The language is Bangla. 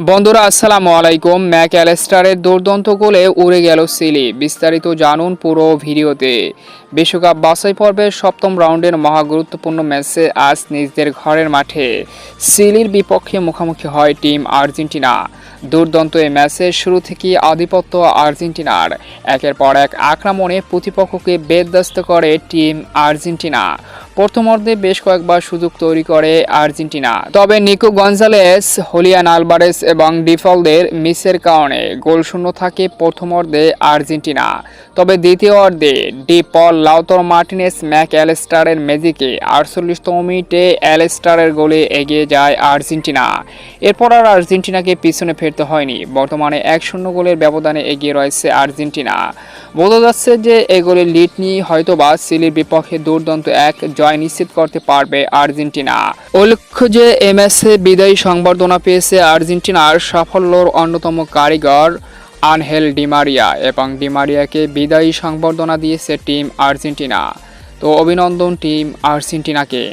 বন্ধুরা আসসালামু আলাইকুম। ম্যাক অ্যালিস্টারের দুর্দান্ত গোলে উড়ে গেল চিলি। বিস্তারিত জানুন পুরো ভিডিওতে। বিশ্বকাপ বাছাই পর্বের সপ্তম রাউন্ডের মহা গুরুত্বপূর্ণ ম্যাচে আজ নিজেদের ঘরের মাঠে চিলির বিপক্ষে মুখোমুখি হয় টিম আর্জেন্টিনা। দুর্দান্ত এই ম্যাচের শুরু থেকেই আধিপত্য আর্জেন্টিনার। একের পর এক আক্রমণে প্রতিপক্ষকে বেদস্ত করে টিম আর্জেন্টিনা। প্রথমার্ধে বেশ কয়েকবার সুযোগ তৈরি করে আর্জেন্টিনা, তবে নিকো গঞ্জালেস, হুলিয়ান আলভারেজ এবং ডিফলদের মিসের কারণে গোলশূন্য থাকে প্রথমার্ধে আর্জেন্টিনা। তবে দ্বিতীয়ার্ধে ডি পল লাউতারো মার্টিনেজ ম্যাক অ্যালিস্টারের ম্যাজিকে 48তম মিনিটে অ্যালিস্টারের গোলে এগিয়ে যায় আর্জেন্টিনা। এরপর আর আর্জেন্টিনাকে পিছনে ফিরতে হয়নি। বর্তমানে 1-0 গোলের ব্যবধানে এগিয়ে রয়েছে আর্জেন্টিনা। বোঝা যাচ্ছে যে এই গোলের লিড নিয়ে হয়তোবা চিলির বিপক্ষে দুর্দান্ত এক জয় নিশ্চিত করতে পারবে আর্জেন্টিনা। উল্লেখ্য যে এই ম্যাচে বিদায়ী সংবর্ধনা পেয়েছে আর্জেন্টিনার সাফল্যর অন্যতম কারিগর আনহেল ডিমারিয়া, এবং ডিমারিয়াকে বিদায়ী সংবর্ধনা দিয়েছে টিম আর্জেন্টিনা। তো অভিনন্দন টিম আর্জেন্টিনাকে।